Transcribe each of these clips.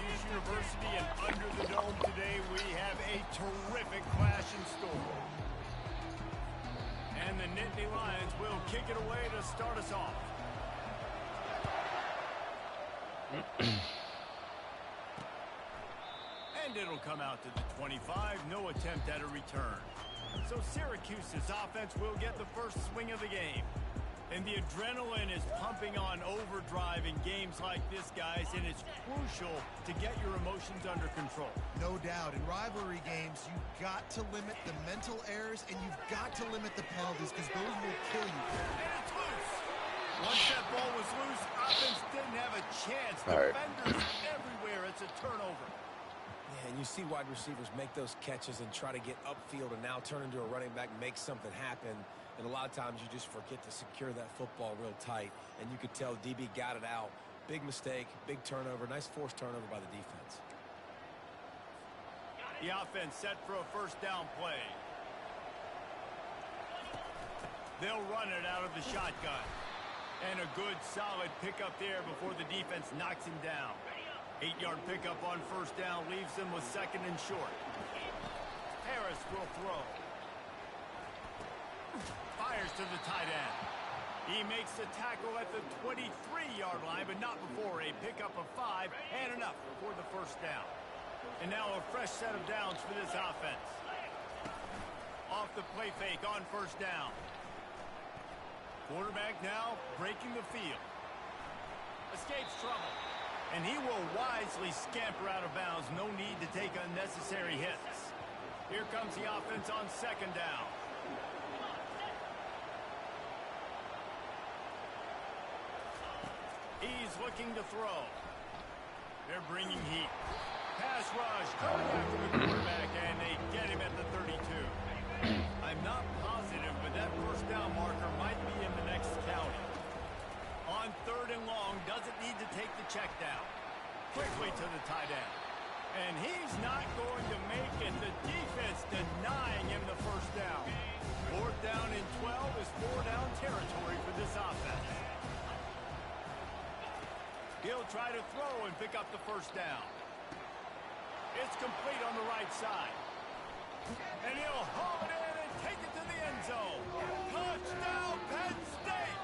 Syracuse University, and under the dome today, we have a terrific clash in store. And the Nittany Lions will kick it away to start us off. And it'll come out to the 25. No attempt at a return. So Syracuse's offense will get the first swing of the game. And the adrenaline is pumping on overdrive in games like this, guys, and it's crucial to get your emotions under control. No doubt. In rivalry games, you've got to limit the mental errors, and you've got to limit the penalties, because those will kill you. And it's loose. Once that ball was loose, offense didn't have a chance. Defenders everywhere. It's a turnover. Yeah, and you see wide receivers make those catches and try to get upfield and now turn into a running back and make something happen. And a lot of times you just forget to secure that football real tight. And you could tell DB got it out. Big mistake, big turnover, nice forced turnover by the defense. The offense set for a first down play. They'll run it out of the shotgun. And a good, solid pickup there before the defense knocks him down. 8-yard pickup on first down leaves them with second and short. Harris will throw. Fires to the tight end. He makes the tackle at the 23-yard line, but not before a pickup of 5 and enough for the first down. And now a fresh set of downs for this offense. Off the play fake on first down. Quarterback now breaking the field. Escapes trouble. And he will wisely scamper out of bounds. No need to take unnecessary hits. Here comes the offense on second down. He's looking to throw. They're bringing heat. Pass rush coming after the quarterback, and they get him at the 32. I'm not positive, but that first down marker might be in the next county. On third and long, doesn't need to take the check down. Quickly to the tight end. And he's not going to make it. The defense denying him the first down. Fourth down and 12 is 4-down territory for this offense. He'll try to throw and pick up the first down. It's complete on the right side. And he'll haul it in and take it to the end zone. Touchdown, Penn State!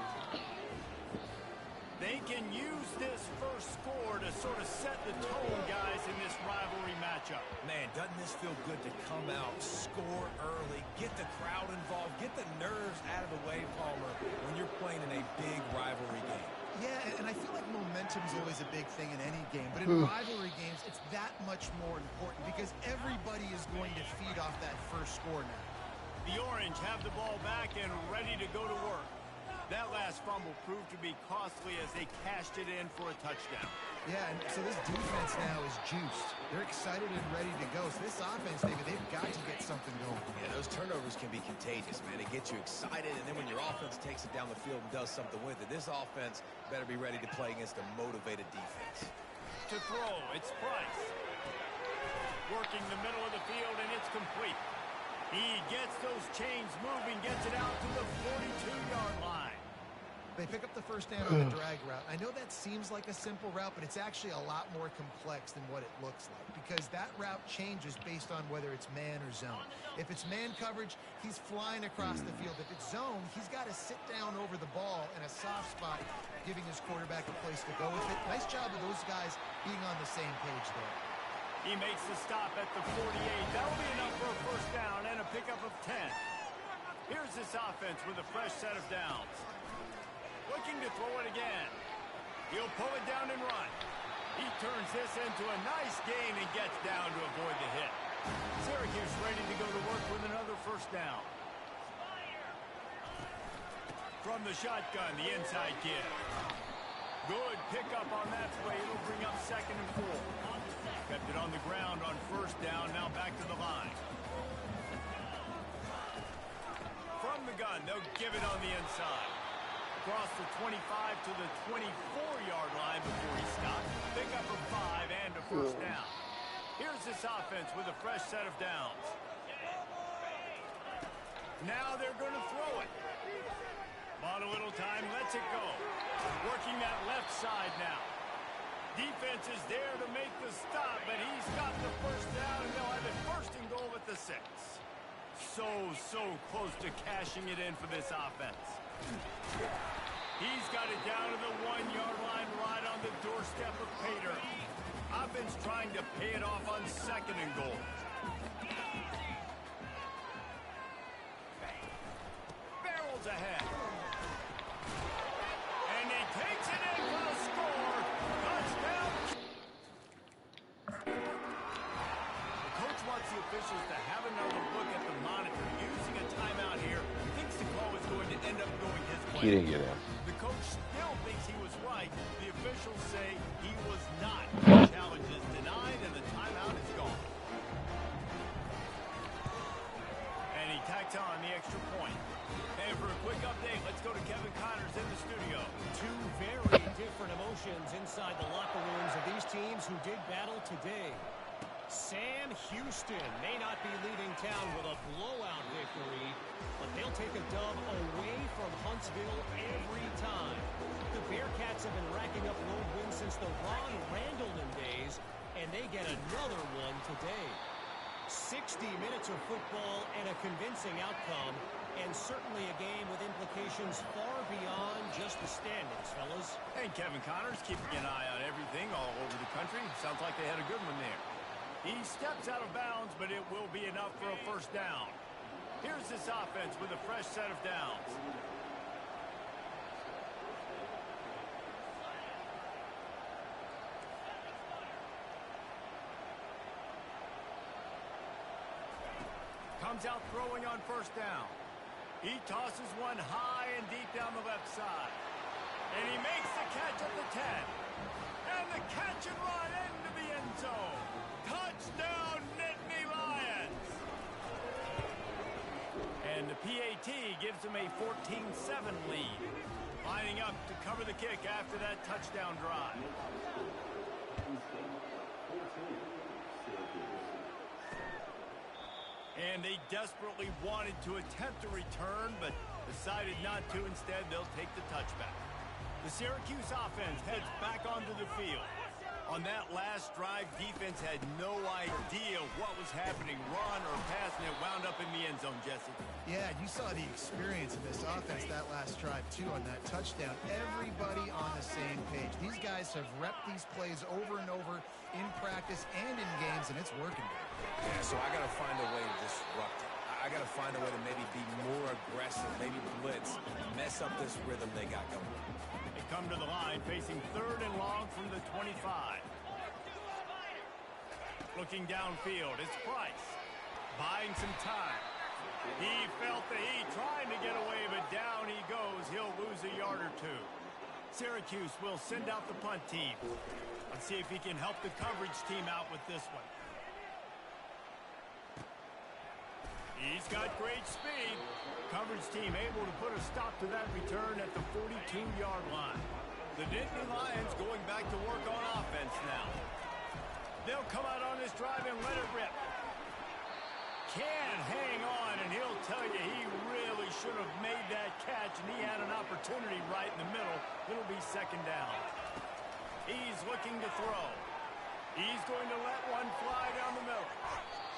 They can use this first score to sort of set the tone, guys, in this rivalry matchup. Man, doesn't this feel good to come out, score early, get the crowd involved, get the nerves out of the way, Palmer, when you're playing in a big rivalry game. Yeah, and I feel like momentum is always a big thing in any game, but in rivalry games, it's that much more important because everybody is going to feed off that first score now. The Orange have the ball back and ready to go to work. That last fumble proved to be costly as they cashed it in for a touchdown. Yeah, and so this defense now is juiced. They're excited and ready to go. So this offense, David, they've got to get something going. Yeah, those turnovers can be contagious, man. They get you excited, and then when your offense takes it down the field and does something with it, this offense better be ready to play against a motivated defense. To throw, it's Price. Working the middle of the field, and it's complete. He gets those chains moving, gets it out to the 42-yard line. They pick up the first down on the drag route. I know that seems like a simple route, but it's actually a lot more complex than what it looks like because that route changes based on whether it's man or zone. If it's man coverage, he's flying across the field. If it's zone, he's got to sit down over the ball in a soft spot, giving his quarterback a place to go with it. Nice job of those guys being on the same page there. He makes the stop at the 48. That'll be enough for a first down and a pickup of 10. Here's this offense with a fresh set of downs. Looking to throw it again. He'll pull it down and run. He turns this into a nice gain and gets down to avoid the hit. Syracuse ready to go to work with another first down. From the shotgun, the inside kid. Good pickup on that play. It'll bring up second and 4. Kept it on the ground on first down. Now back to the line. From the gun, they'll give it on the inside. Across the 25 to the 24-yard line before he stops. Pick up a 5 and a first down. Here's this offense with a fresh set of downs. Now they're going to throw it. Bought a little time, lets it go. Working that left side now. Defense is there to make the stop, but he's got the first down, and they'll have it first and goal at the 6. So close to cashing it in for this offense. He's got it down to the 1-yard line right on the doorstep of Pater. Offense trying to pay it off on 2nd and goal. Barrels ahead. And he takes it in for the score. Touchdown. The coach wants the officials to have another look at the monitor using a timeout here. Thinks the call is going to end up going his way. He didn't get in. The coach still thinks he was right. The officials say he was not. Challenge is denied, and the timeout is gone. And he tacks on the extra point. And for a quick update, let's go to Kevin Connors in the studio. Two very different emotions inside the locker rooms of these teams who did battle today. Sam Houston may not be leaving town with a blowout victory, but they'll take a dub away from Huntsville every time. The Bearcats have been racking up road wins since the Ron Randleman days, and they get another one today. 60 minutes of football and a convincing outcome, and certainly a game with implications far beyond just the standings, fellas. And Kevin Connors keeping an eye on everything all over the country. Sounds like they had a good one there. He steps out of bounds, but it will be enough for a first down. Here's this offense with a fresh set of downs. Comes out throwing on first down. He tosses one high and deep down the left side. And he makes the catch at the 10. And the catch and run into the end zone. Touchdown, Nittany Lions! And the PAT gives them a 14-7 lead. Lining up to cover the kick after that touchdown drive. And they desperately wanted to attempt a return, but decided not to. Instead, they'll take the touchback. The Syracuse offense heads back onto the field. On that last drive, defense had no idea what was happening, run or pass, and it wound up in the end zone, Jesse. Yeah, you saw the experience of this offense that last drive, too, on that touchdown. Everybody on the same page. These guys have repped these plays over and over in practice and in games, and it's working. Yeah, so I got to find a way to disrupt it. I got to find a way to maybe be more aggressive, maybe blitz, mess up this rhythm they got going. They come to the line facing 3rd and long from the 25. Looking downfield, it's Price. Buying some time. He felt the heat, trying to get away, but down he goes. He'll lose a yard or two. Syracuse will send out the punt team. Let's see if he can help the coverage team out with this one. He's got great speed. Coverage team able to put a stop to that return at the 42-yard line. The Nittany Lions going back to work on offense now. They'll come out on this drive and let it rip. Can't hang on, and he'll tell you he really should have made that catch, and he had an opportunity right in the middle. It'll be 2nd down. He's looking to throw. He's going to let one fly down the middle.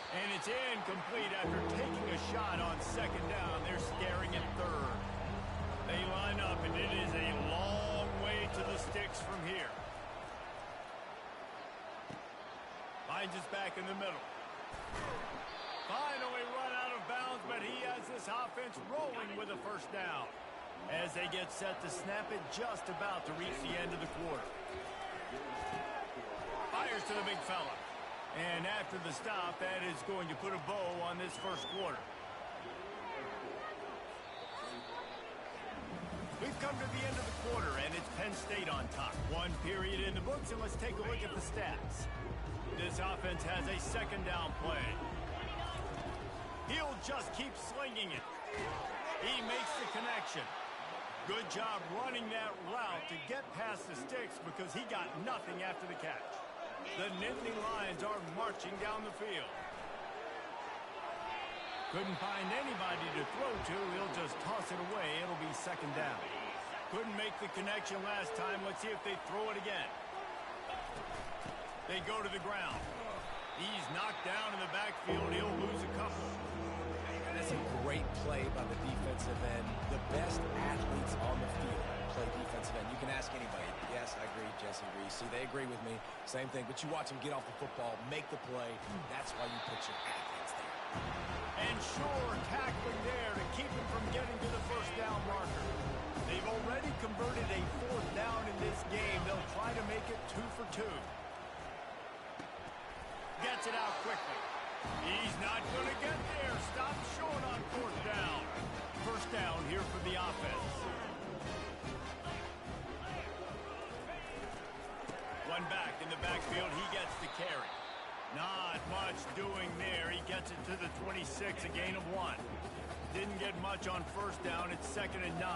And it's incomplete after taking a shot on 2nd down. They're staring at 3rd. They line up, and it is a long way to the sticks from here. Finds us back in the middle. Finally run out of bounds, but he has this offense rolling with a first down. As they get set to snap it, just about to reach the end of the quarter. Fires to the big fella. And after the stop, that is going to put a bow on this first quarter. We've come to the end of the quarter, and it's Penn State on top. One period in the books, and let's take a look at the stats. This offense has a 2nd down play. He'll just keep slinging it. He makes the connection. Good job running that route to get past the sticks because he got nothing after the catch. The Nittany Lions are marching down the field. Couldn't find anybody to throw to. He'll just toss it away. It'll be 2nd down. Couldn't make the connection last time. Let's see if they throw it again. They go to the ground. He's knocked down in the backfield. He'll lose a couple. That's a great play by the defensive end. The best athletes on the field play defensive end. You can ask anybody. Yes, I agree, Jesse Reese. See, they agree with me. Same thing. But you watch them get off the football, make the play. That's why you put your athletes there. And sure, tackling there to keep him from getting to the first down marker. They've already converted a fourth down in this game. They'll try to make it 2 for 2. Gets it out quickly. He's not going to get there. Stop short on fourth down. First down here for the offense. One back in the backfield. He gets the carry. Not much doing there. He gets it to the 26, a gain of 1. Didn't get much on first down. It's 2nd and 9.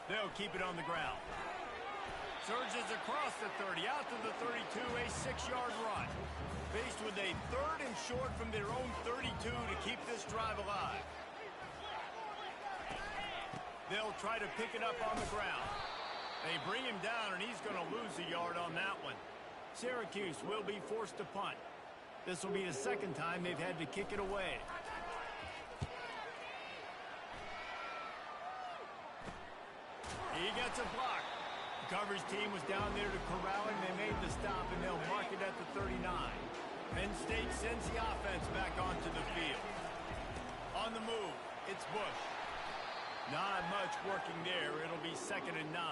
They'll keep it on the ground. Surges across the 30, out to the 32, a 6-yard run. Faced with a 3rd and short from their own 32 to keep this drive alive. They'll try to pick it up on the ground. They bring him down, and he's going to lose a yard on that one. Syracuse will be forced to punt. This will be the 2nd time they've had to kick it away. He gets a block. The coverage team was down there to corral him. They made the stop, and they'll mark it at the 39. Penn State sends the offense back onto the field. On the move, it's Bush. Not much working there. It'll be 2nd and 9.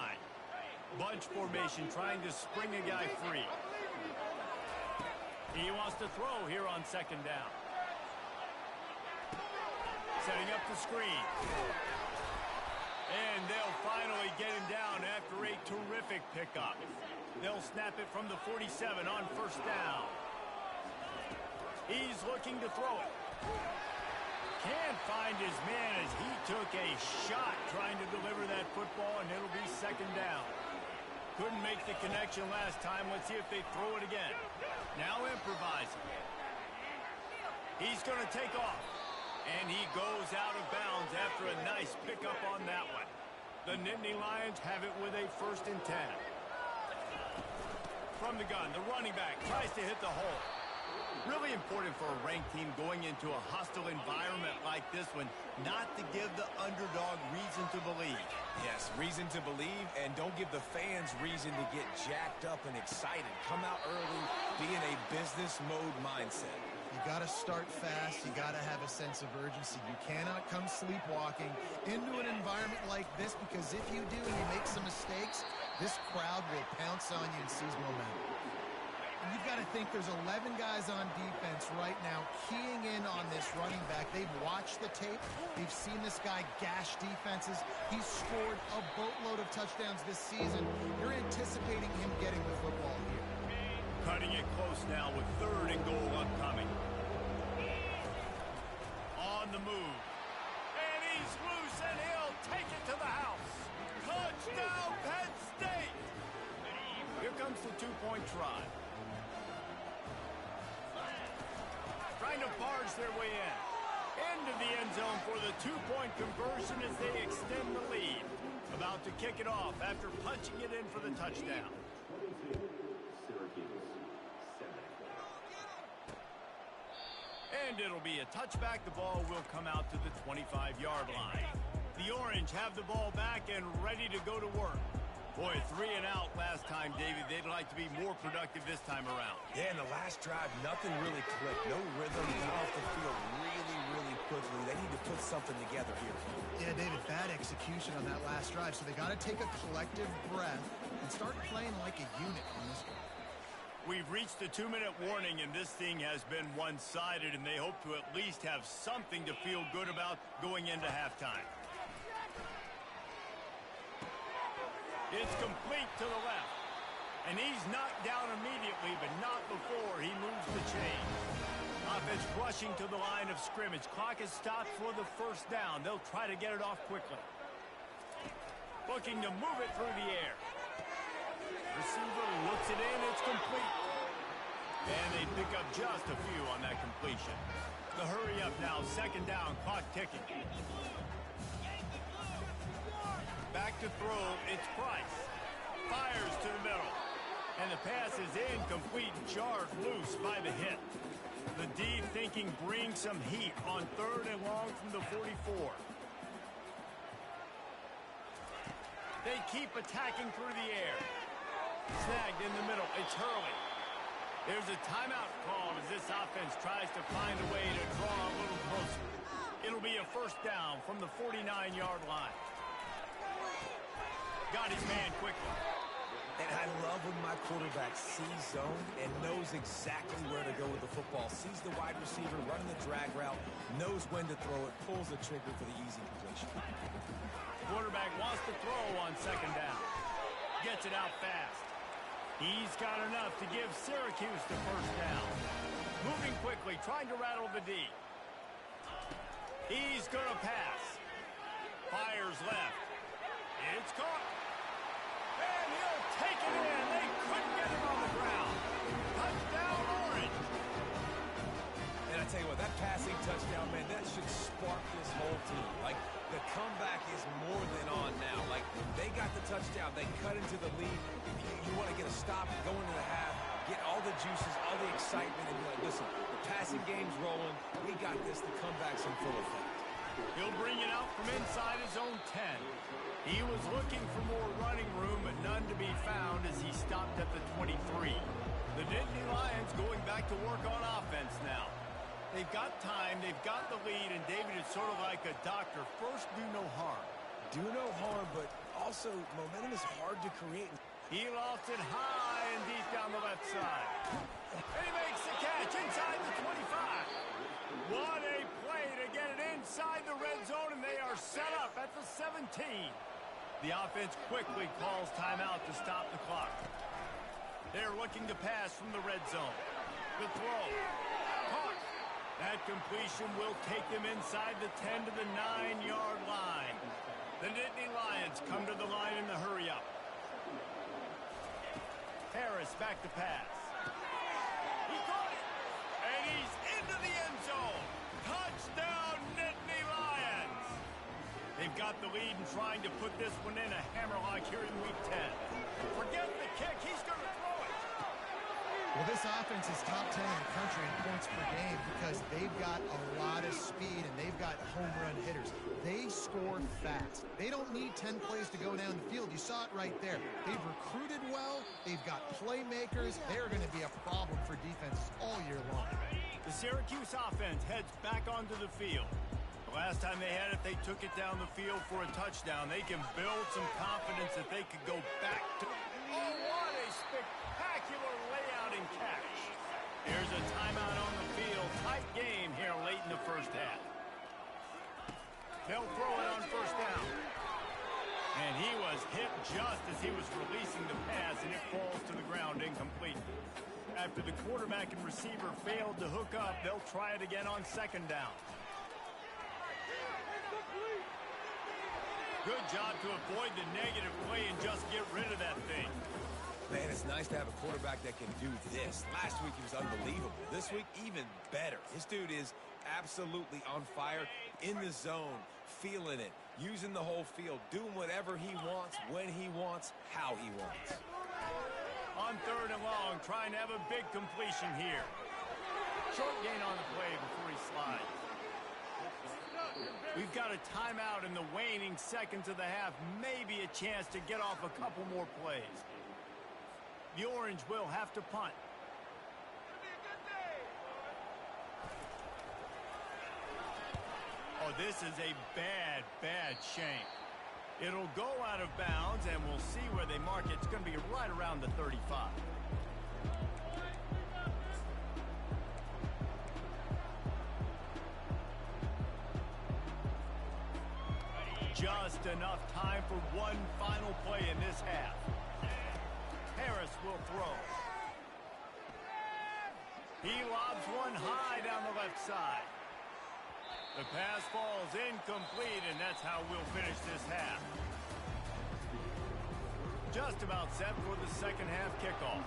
Bunch formation trying to spring a guy free. He wants to throw here on 2nd down. Setting up the screen. And they'll finally get him down after a terrific pickup. They'll snap it from the 47 on first down. He's looking to throw it. Can't find his man as he took a shot trying to deliver that football, and it'll be 2nd down. Couldn't make the connection last time. Let's see if they throw it again. Now improvising. He's going to take off. And he goes out of bounds after a nice pickup on that one. The Nittany Lions have it with a 1st and 10. From the gun, the running back tries to hit the hole. Really important for a ranked team going into a hostile environment like this one, not to give the underdog reason to believe. Yes, reason to believe, and don't give the fans reason to get jacked up and excited. Come out early, be in a business mode mindset. You got to start fast. You got to have a sense of urgency. You cannot come sleepwalking into an environment like this, because if you do and you make some mistakes, this crowd will pounce on you and seize momentum. And you've got to think there's 11 guys on defense right now keying in on this running back. They've watched the tape. They've seen this guy gash defenses. He's scored a boatload of touchdowns this season. You're anticipating him getting the football here. Cutting it close now with 3rd and goal upcoming. On the move. And he's loose, and he'll take it to the house. Touchdown, Penn State! Here comes the 2-point try. Trying to barge their way in. Into the end zone for the 2-point conversion as they extend the lead. About to kick it off after punching it in for the touchdown. And it'll be a touchback. The ball will come out to the 25-yard line. The Orange have the ball back and ready to go to work. Boy, 3 and out last time, David. They'd like to be more productive this time around. Yeah, in the last drive, nothing really clicked. No rhythm, got off the field really quickly. They need to put something together here. Yeah, David, bad execution on that last drive. So they got to take a collective breath and start playing like a unit on this one. We've reached the 2-minute warning, and this thing has been one-sided, and they hope to at least have something to feel good about going into halftime. It's complete to the left. And he's knocked down immediately, but not before he moves the chain. Offense rushing to the line of scrimmage. Clock is stopped for the first down. They'll try to get it off quickly. Looking to move it through the air. Receiver looks it in. It's complete. And they pick up just a few on that completion. The hurry up now. 2nd down. Clock ticking. Back to throw, it's Price. Fires to the middle. And the pass is incomplete, jarred loose by the hit. The D thinking bring some heat on 3rd and long from the 44. They keep attacking through the air. Snagged in the middle. It's Hurley. There's a timeout called as this offense tries to find a way to draw a little closer. It'll be a first down from the 49-yard line. Got his man quickly. And I love when my quarterback sees zone and knows exactly where to go with the football. Sees the wide receiver running the drag route, knows when to throw it, pulls the trigger for the easy completion. Quarterback wants to throw on 2nd down. Gets it out fast. He's got enough to give Syracuse the first down. Moving quickly, trying to rattle the D. He's going to pass. Fires left. It's caught. And he'll take it in. They couldn't get him on the ground. Touchdown, Orange. And I tell you what, that passing touchdown, man, that should spark this whole team. Like, the comeback is more than on now. Like, they got the touchdown. They cut into the lead. You want to get a stop, go into the half, get all the juices, all the excitement, and be like, listen, the passing game's rolling. We got this. The comeback's in full effect. He'll bring it out from inside his own 10. He was looking for more running room, but none to be found as he stopped at the 23. The Nittany Lions going back to work on offense now. They've got time, they've got the lead, and David is sort of like a doctor. First, do no harm. Do no harm, but also momentum is hard to create. He lofts it high and deep down the left side. And he makes the catch inside the 25. What a play to get it inside the red zone, and they are set up at the 17. The offense quickly calls timeout to stop the clock. They're looking to pass from the red zone. The throw. Caught. That completion will take them inside the 10 to the 9-yard line. The Nittany Lions come to the line in the hurry-up. Harris back to pass. He caught it. And he's into the end zone. Touchdown, Nittany Lions. They've got the lead and trying to put this one in a hammerlock here in Week 10. Forget the kick. He's going to throw it. Well, this offense is top 10 in the country in points per game because they've got a lot of speed and they've got home run hitters. They score fast. They don't need 10 plays to go down the field. You saw it right there. They've recruited well. They've got playmakers. They're going to be a problem for defenses all year long. The Syracuse offense heads back onto the field. The last time they had it, they took it down the field for a touchdown. They can build some confidence that they could go back to. Oh, what a spectacular layout and catch. There's a timeout on the field. Tight game here late in the first half. They'll throw it on first down. And he was hit just as he was releasing the pass, and it falls to the ground incomplete. After the quarterback and receiver failed to hook up, they'll try it again on 2nd down. Good job to avoid the negative play and just get rid of that thing. Man, it's nice to have a quarterback that can do this. Last week he was unbelievable. This week, even better. This dude is absolutely on fire, in the zone, feeling it, using the whole field, doing whatever he wants, when he wants, how he wants. On 3rd and long, trying to have a big completion here. Short gain on the play before he slides. We've got a timeout in the waning seconds of the half. Maybe a chance to get off a couple more plays. The Orange will have to punt. Oh, this is a bad, bad shank. It'll go out of bounds, and we'll see where they mark it. It's going to be right around the 35. Just enough time for one final play in this half. Harris will throw. He lobs one high down the left side. The pass falls incomplete, and that's how we'll finish this half. Just about set for the second half kickoff.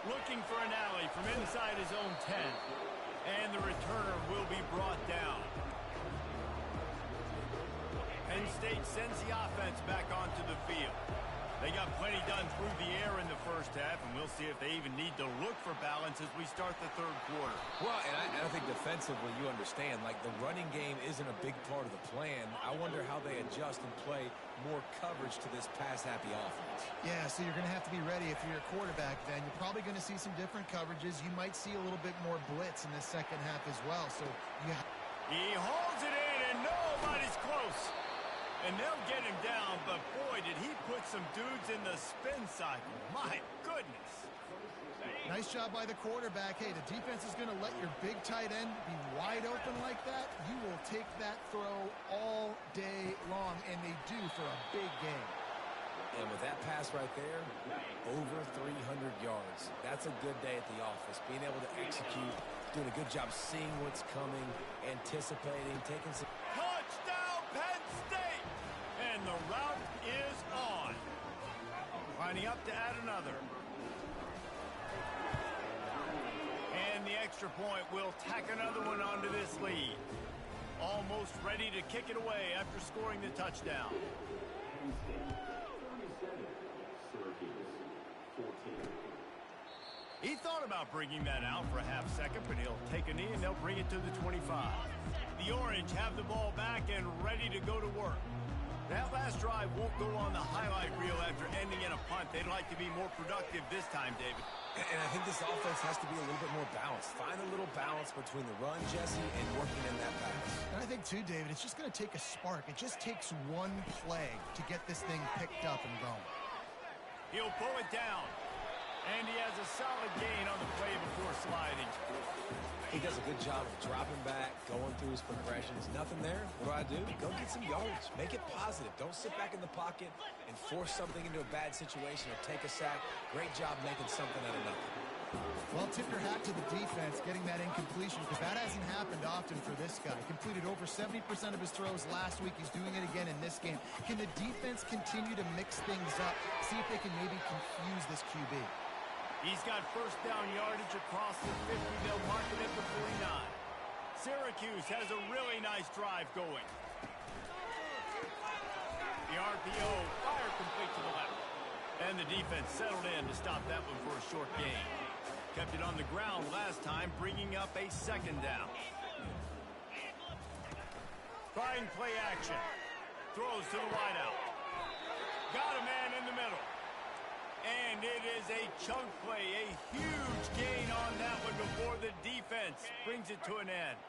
Looking for an alley from inside his own 10. And the returner will be brought down. And State sends the offense back onto the field. They got plenty done through the air in the first half, and we'll see if they even need to look for balance as we start the third quarter. Well, and I think defensively, you understand, like the running game isn't a big part of the plan. I wonder how they adjust and play more coverage to this pass-happy offense. Yeah, so you're going to have to be ready if you're a quarterback then. You're probably going to see some different coverages. You might see a little bit more blitz in the second half as well. So he holds it in, and nobody's close. And they'll get him down, but boy, did he put some dudes in the spin cycle. My goodness. Nice job by the quarterback. Hey, the defense is going to let your big tight end be wide open like that. You will take that throw all day long, and they do for a big game. And with that pass right there, over 300 yards. That's a good day at the office. Being able to execute, doing a good job seeing what's coming, anticipating, taking some... Touchdown, Penn State! And the route is on. Lining up to add another. And the extra point will tack another one onto this lead. Almost ready to kick it away after scoring the touchdown. He thought about bringing that out for a half second, but he'll take a knee and they'll bring it to the 25. The Orange have the ball back and ready to go to work. That last drive won't go on the highlight reel after ending in a punt. They'd like to be more productive this time, David. And I think this offense has to be a little bit more balanced. Find a little balance between the run, Jesse, and working in that pass. And I think, too, David, it's just going to take a spark. It just takes one play to get this thing picked up and going. He'll pull it down. And he has a solid gain on the play before sliding. He does a good job of dropping back, going through his progressions. Nothing there. What do? Go get some yards. Make it positive. Don't sit back in the pocket and force something into a bad situation or take a sack. Great job making something out of nothing. Well, tip your hat to the defense getting that incompletion because that hasn't happened often for this guy. Completed over 70% of his throws last week. He's doing it again in this game. Can the defense continue to mix things up? See if they can maybe confuse this QB. He's got first down yardage across the 50. They'll mark it at the 49. Syracuse has a really nice drive going. The RPO fire complete to the left. And the defense settled in to stop that one for a short gain. Kept it on the ground last time, bringing up a second down. Trying play action. Throws to the wideout. Got a man in the middle. And it is a chunk play, a huge gain on that one before the defense brings it to an end.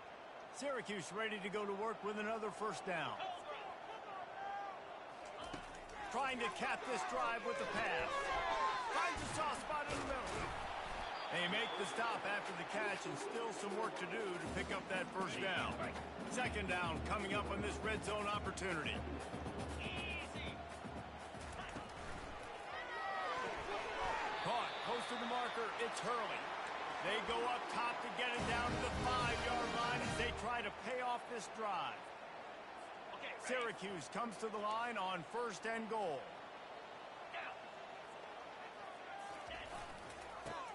Syracuse ready to go to work with another first down. Trying to cap this drive with the pass. Finds a soft spot in the middle. They make the stop after the catch and still some work to do to pick up that first down. Second down coming up on this red zone opportunity. Caught, close to the marker, it's Hurley. They go up top to get it down to the 5-yard line as they try to pay off this drive. Syracuse comes to the line on first and goal.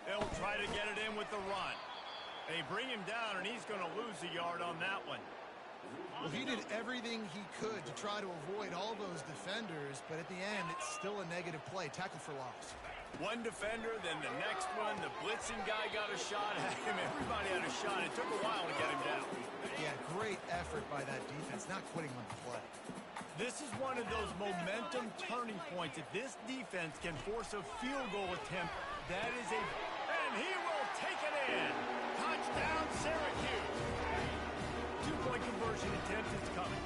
They'll try to get it in with the run. They bring him down, and he's going to lose a yard on that one. Well, he did everything he could to try to avoid all those defenders, but at the end, it's still a negative play. Tackle for loss. One defender, then the next one. The blitzing guy got a shot at him. Everybody had a shot. It took a while to get him down. Yeah, great effort by that defense, not quitting on the play. This is one of those momentum turning points. If this defense can force a field goal attempt, that is a... And he will take it in. Touchdown, Syracuse. Two-point conversion attempt is coming.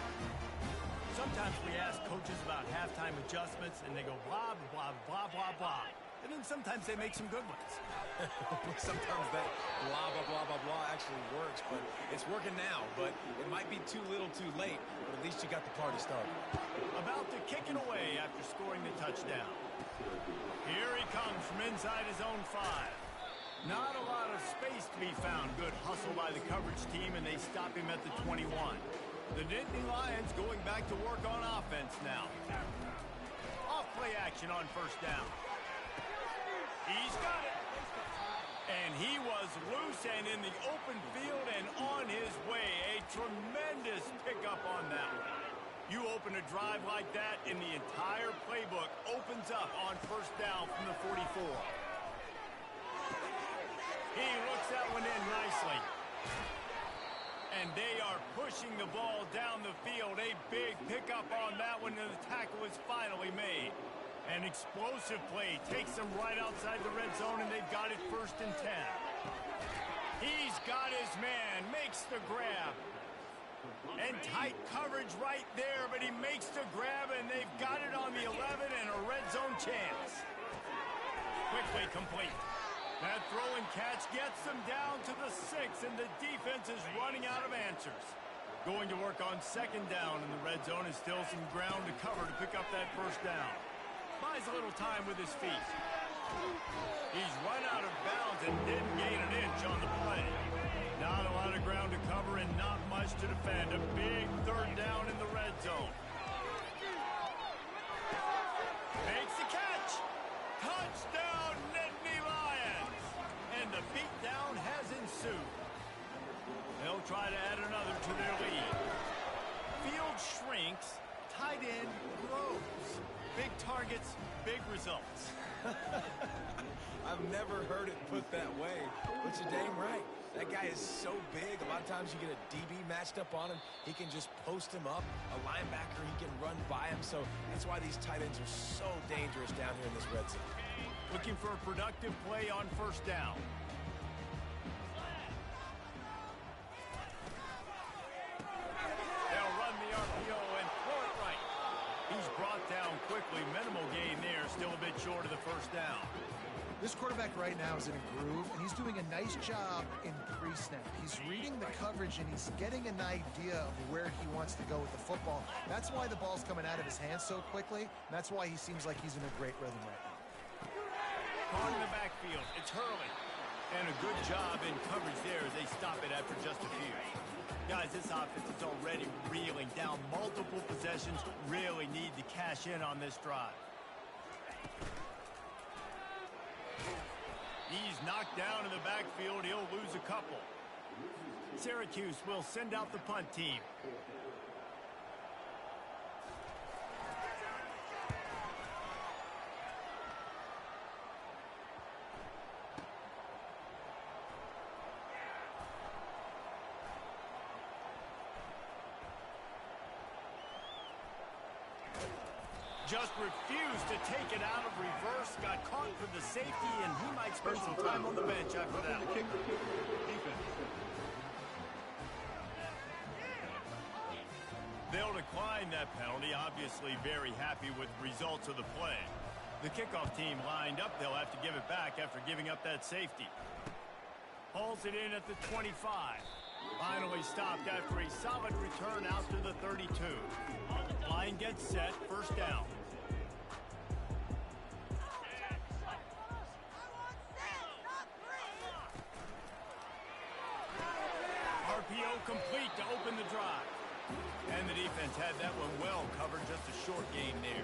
Sometimes we ask coaches about halftime adjustments, and they go blah, blah, blah, blah, blah. And then sometimes they make some good ones. Sometimes that blah, blah, blah, blah, blah actually works, but it's working now. But it might be too little too late, but at least you got the party started. About to kick it away after scoring the touchdown. Here he comes from inside his own 5. Not a lot of space to be found. Good hustle by the coverage team, and they stop him at the 21. The Nittany Lions going back to work on offense now. Off play action on first down. He's got it. And he was loose and in the open field and on his way. A tremendous pickup on that one. You open a drive like that, and the entire playbook opens up on first down from the 44. He looks that one in nicely. And they are pushing the ball down the field. A big pickup on that one, and the tackle is finally made. An explosive play takes them right outside the red zone, and they've got it 1st and 10. He's got his man, makes the grab. And tight coverage right there, but he makes the grab, and they've got it on the 11 and a red zone chance. Quickly complete. That throw and catch gets them down to the 6, and the defense is running out of answers. Going to work on 2nd down, and the red zone is still some ground to cover to pick up that 1st down. Buys a little time with his feet. He's run out of bounds and didn't gain an inch on the play. Not a lot of ground to cover and not much to defend. A big 3rd down in the red zone. Makes the catch. Touchdown, Nittany Lions. And the beatdown has ensued. They'll try to add another to their lead. Field shrinks. Tight end grows. Big targets, big results. I've never heard it put that way, but you're dang right. That guy is so big. A lot of times you get a DB matched up on him. He can just post him up. A linebacker, he can run by him. So that's why these tight ends are so dangerous down here in this red zone. Looking for a productive play on 1st down. They'll run the RPO and throw it right. He's brought down quickly. Minimal gain there. Still a bit short of the 1st down. This quarterback right now is in a groove, and he's doing a nice job in pre-snap. He's reading the coverage, and he's getting an idea of where he wants to go with the football. That's why the ball's coming out of his hands so quickly. That's why he seems like he's in a great rhythm right now. Caught in the backfield. It's Hurley. And a good job in coverage there as they stop it after just a few. Guys, this offense is already reeling down multiple possessions. Really need to cash in on this drive. He's knocked down in the backfield. He'll lose a couple. Syracuse will send out the punt team. Just refused to take it out of reverse. Got caught for the safety, and he might spend some time on the bench after that. They'll decline that penalty. Obviously very happy with the results of the play. The kickoff team lined up. They'll have to give it back after giving up that safety. Hauls it in at the 25. Finally stopped after a solid return out to the 32. Line gets set. 1st down. RPO complete to open the drive. And the defense had that one well covered. Just a short gain there.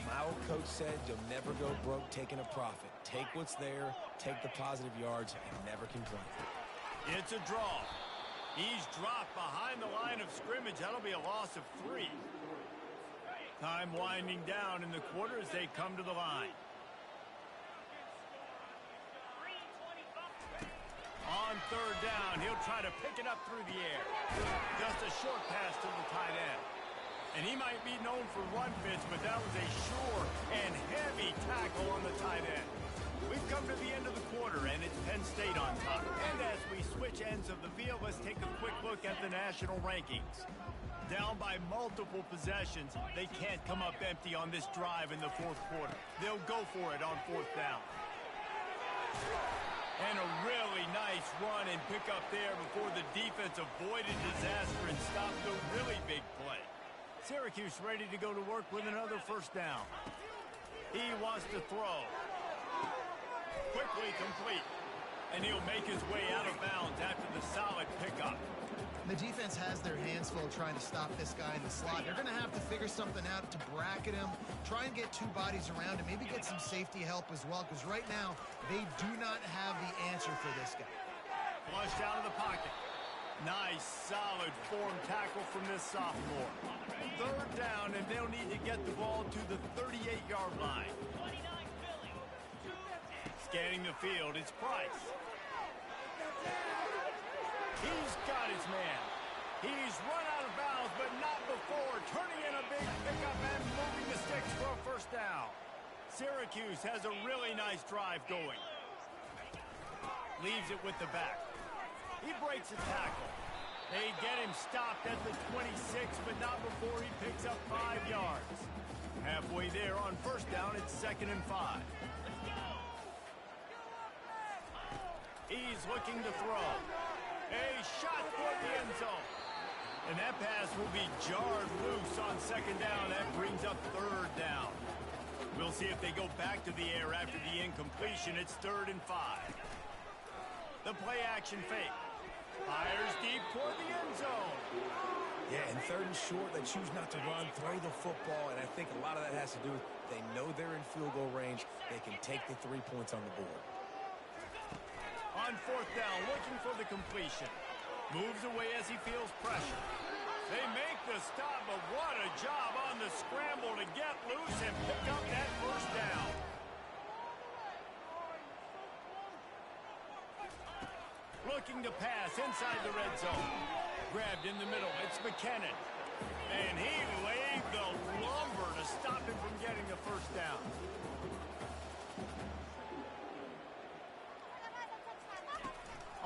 My old coach said you'll never go broke taking a profit. Take what's there, take the positive yards, and never complain. It's a draw. He's dropped behind the line of scrimmage. That'll be a loss of 3. Time winding down in the quarter as they come to the line. On 3rd down, he'll try to pick it up through the air. Just a short pass to the tight end. And he might be known for run fits, but that was a sure and heavy tackle on the tight end. We've come to the end of the quarter, and it's Penn State on top. And as we switch ends of the field, let's take a quick look at the national rankings. Down by multiple possessions, they can't come up empty on this drive in the 4th quarter. They'll go for it on 4th down. And a really nice run and pick up there before the defense avoided disaster and stopped a really big play. Syracuse ready to go to work with another 1st down. He wants to throw. Quickly complete. And he'll make his way out of bounds after the solid pickup. The defense has their hands full trying to stop this guy in the slot. They're going to have to figure something out to bracket him, try and get 2 bodies around him, maybe get some safety help as well, because right now they do not have the answer for this guy. Flushed out of the pocket. Nice, solid form tackle from this sophomore. Third down, and they'll need to get the ball to the 38-yard line. Scanning the field, it's Price. He's got his man. He's run out of bounds, but not before. Turning in a big pickup and moving the sticks for a first down. Syracuse has a really nice drive going. Leaves it with the back. He breaks a tackle. They get him stopped at the 26, but not before he picks up 5 yards. Halfway there on first down, it's 2nd and 5. He's looking to throw. A shot for the end zone. And that pass will be jarred loose on 2nd down. That brings up 3rd down. We'll see if they go back to the air after the incompletion. It's 3rd and 5. The play action fake. Fires deep toward the end zone. Yeah, and 3rd and short, they choose not to run, throw the football, and I think a lot of that has to do with they know they're in field goal range. They can take the 3 points on the board. On 4th down, looking for the completion. Moves away as he feels pressure. They make the stop, but what a job on the scramble to get loose and pick up that first down. Looking to pass inside the red zone. Grabbed in the middle. It's McKinnon. And he laid the lumber to stop him from getting the first down.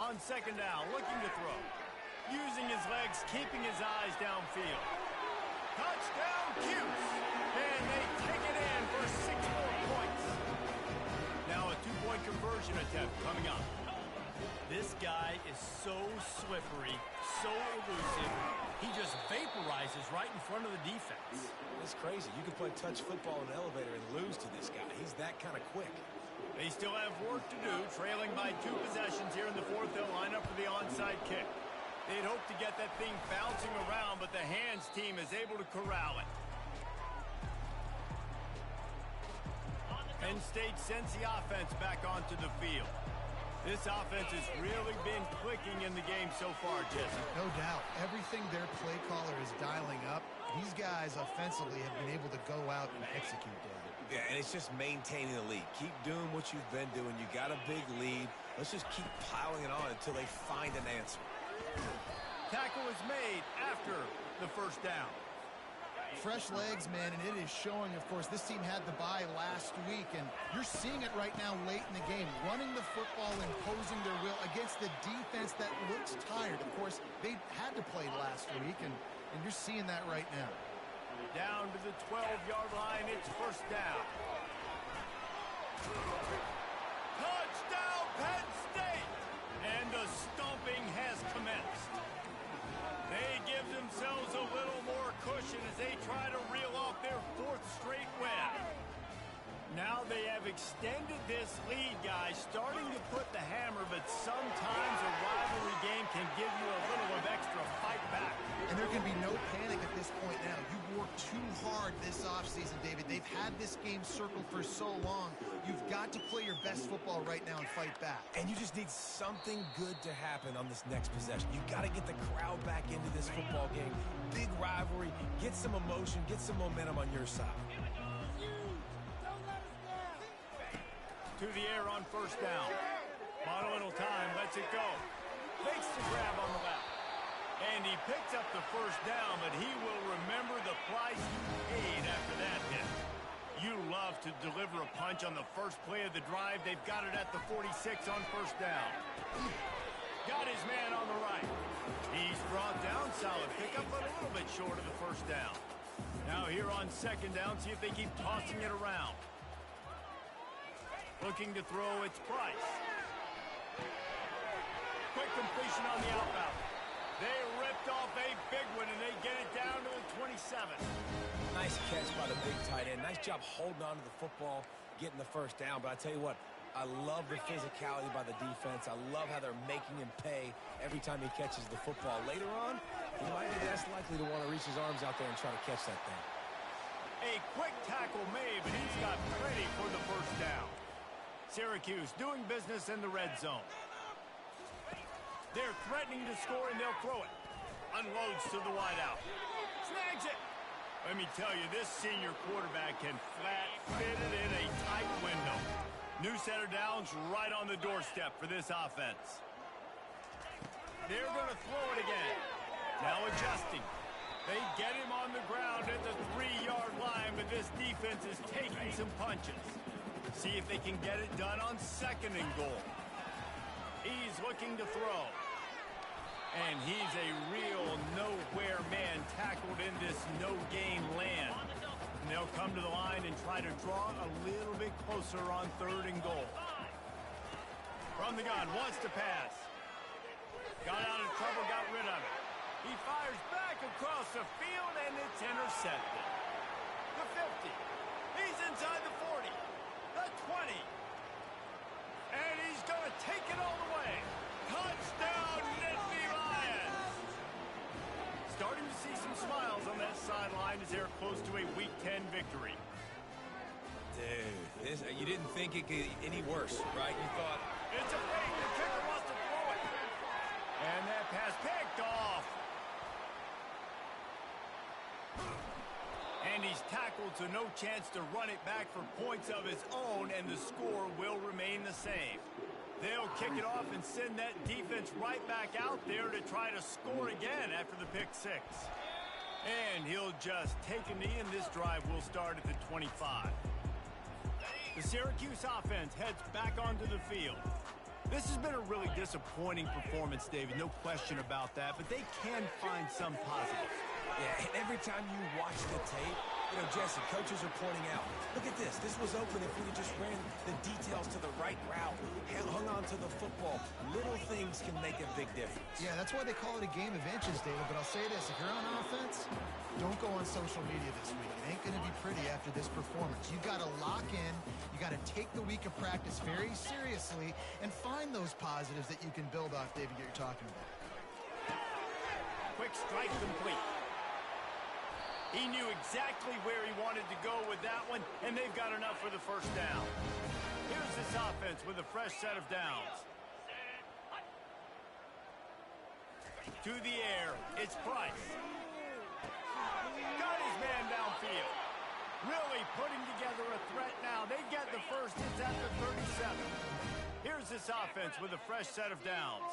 On 2nd down, looking to throw. Using his legs, keeping his eyes downfield. Touchdown, Cuse! And they take it in for 6 more points. Now a 2-point conversion attempt coming up. This guy is so slippery, so elusive. He just vaporizes right in front of the defense. It's crazy. You can play touch football in an elevator and lose to this guy. He's that kind of quick. They still have work to do, trailing by 2 possessions here in the 4th. They'll line up for the onside kick. They'd hope to get that thing bouncing around, but the hands team is able to corral it. Penn State sends the offense back onto the field. This offense has really been clicking in the game so far, Jesse. No doubt. Everything their play caller is dialing up, these guys offensively have been able to go out and execute, David. Yeah, and it's just maintaining the lead. Keep doing what you've been doing. You got a big lead. Let's just keep piling it on until they find an answer. Tackle is made after the first down. Fresh legs, man, and it is showing, of course, this team had the bye last week, and you're seeing it right now late in the game. Running the football, imposing their will against the defense that looks tired. Of course, they had to play last week, and you're seeing that right now. Down to the 12-yard line, it's first down. Touchdown, Penn State! And the stomping has commenced. They give themselves a little more cushion as they try to reel off their 4th straight win. Now they have extended this lead, guys, starting to put the hammer, but sometimes a rivalry game can give you a little of extra fight back. And there can be no panic at this point now. You've worked too hard this offseason, David. They've had this game circled for so long. You've got to play your best football right now and fight back. And you just need something good to happen on this next possession. You got to get the crowd back into this football game. Big rivalry. Get some emotion. Get some momentum on your side. To the air on first down. Bought a little time, lets it go. Fakes the grab on the left. And he picks up the first down, but he will remember the price he paid after that hit. You love to deliver a punch on the first play of the drive. They've got it at the 46 on first down. Got his man on the right. He's brought down, solid pickup, but a little bit short of the first down. Now here on 2nd down, see if they keep tossing it around. Looking to throw, it's Price. Quick completion on the outbound. They ripped off a big one, and they get it down to the 27. Nice catch by the big tight end. Nice job holding on to the football, getting the first down. But I tell you what, I love the physicality by the defense. I love how they're making him pay every time he catches the football. Later on, he might be less likely to want to reach his arms out there and try to catch that thing. A quick tackle made, but he's got plenty for the first down. Syracuse doing business in the red zone. They're threatening to score, and they'll throw it. Unloads to the wideout. Snags it. Let me tell you, this senior quarterback can flat fit it in a tight window. New set of downs right on the doorstep for this offense. They're going to throw it again. Now adjusting. They get him on the ground at the 3-yard line, but this defense is taking some punches. See if they can get it done on 2nd and goal. He's looking to throw. And he's a real nowhere man tackled in this no-gain land. And they'll come to the line and try to draw a little bit closer on 3rd and goal. From the gun, wants to pass. Got out of trouble, got rid of it. He fires back across the field, and it's intercepted. The 50. He's inside the 40. The 20. And he's going to take it all the way. Touchdown, Nittany Lions! Starting to see some smiles on that sideline as they're close to a Week 10 victory. Dude, you didn't think it could get any worse, right? You thought... It's a fake. The kicker wants to throw it. And that pass picked off. And he's tackled, so no chance to run it back for points of his own, and the score will remain the same. They'll kick it off and send that defense right back out there to try to score again after the pick 6. And he'll just take a knee, and this drive will start at the 25. The Syracuse offense heads back onto the field. This has been a really disappointing performance, David, no question about that, but they can find some positives. Yeah, and every time you watch the tape, Jesse, coaches are pointing out, look at this. This was open if we just ran the details to the right route, hung on to the football. Little things can make a big difference. Yeah, that's why they call it a game of inches, David. But I'll say this, if you're on offense, don't go on social media this week. It ain't going to be pretty after this performance. You've got to lock in. You got to take the week of practice very seriously and find those positives that you can build off, David, that you're talking about. Quick strike complete. He knew exactly where he wanted to go with that one, and they've got enough for the first down. Here's this offense with a fresh set of downs. To the air, it's Price. Got his man downfield. Really putting together a threat now. They get the first. It's at the 37. Here's this offense with a fresh set of downs.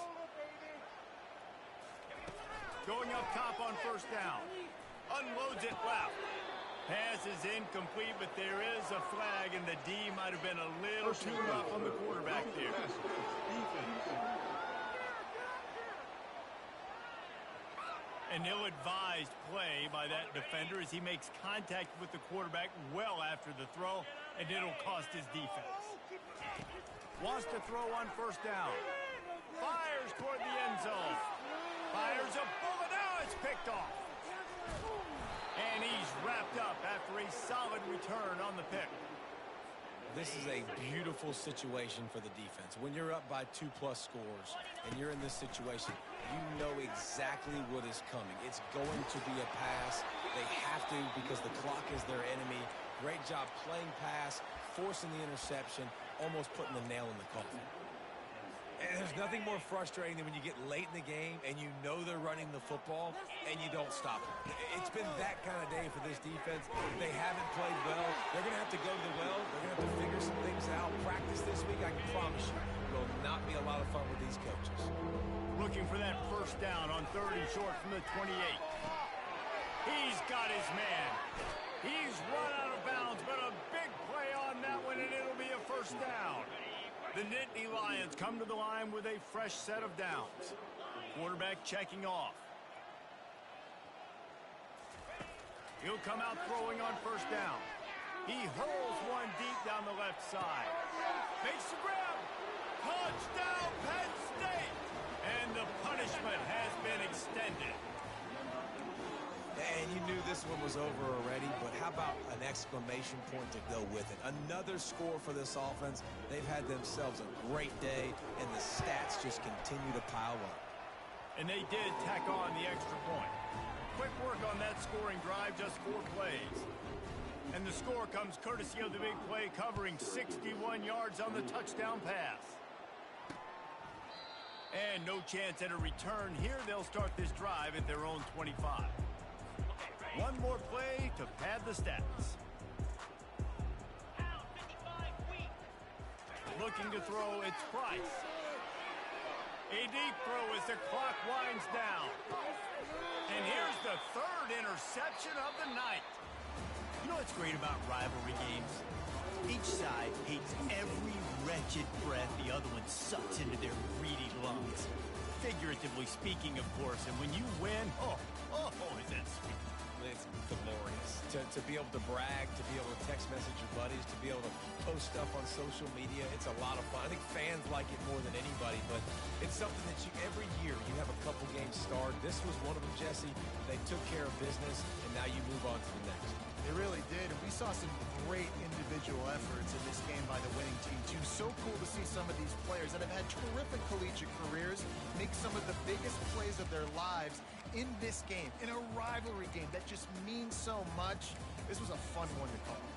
Going up top on first down. Unloads it left. Pass is incomplete, but there is a flag, and the D might have been a little too rough on the quarterback there. An ill-advised play by that defender as he makes contact with the quarterback well after the throw, and it'll cost his defense. Wants to throw on first down. Fires toward the end zone. Fires a bullet. Now it's picked off. And he's wrapped up after a solid return on the pick. This is a beautiful situation for the defense. When you're up by 2+ scores and you're in this situation, you know exactly what is coming. It's going to be a pass. They have to because the clock is their enemy. Great job playing pass, forcing the interception, almost putting the nail in the coffin. And there's nothing more frustrating than when you get late in the game and you know they're running the football and you don't stop them. It's been that kind of day for this defense. They haven't played well. They're going to have to go to the well. They're going to have to figure some things out. Practice this week, I can promise you, will not be a lot of fun with these coaches. Looking for that first down on 3rd and short from the 28. He's got his man. He's run out of bounds, but a big play on that one, and it'll be a first down. The Nittany Lions come to the line with a fresh set of downs. Quarterback checking off. He'll come out throwing on first down. He hurls one deep down the left side. Makes the grab. Touchdown, Penn State! And the punishment has been extended. And you knew this one was over already, but how about an exclamation point to go with it? Another score for this offense. They've had themselves a great day, and the stats just continue to pile up. And they did tack on the extra point. Quick work on that scoring drive, just 4 plays. And the score comes courtesy of the big play, covering 61 yards on the touchdown pass. And no chance at a return here. They'll start this drive at their own 25. One more play to pad the stats. Looking to throw, it's Price. A deep throw as the clock winds down. And here's the third interception of the night. You know what's great about rivalry games? Each side hates every wretched breath the other one sucks into their greedy lungs. Figuratively speaking, of course. And when you win, oh, is that sweet. It's glorious. To be able to brag, to be able to text message your buddies, to be able to post stuff on social media, it's a lot of fun. I think fans like it more than anybody, but it's something that every year you have a couple games starred. This was one of them, Jesse. They took care of business, and now you move on to the next. They really did, and we saw some great individual efforts in this game by the winning team, too. So cool to see some of these players that have had terrific collegiate careers make some of the biggest plays of their lives in this game, in a rivalry game that just means so much. This was a fun one to call.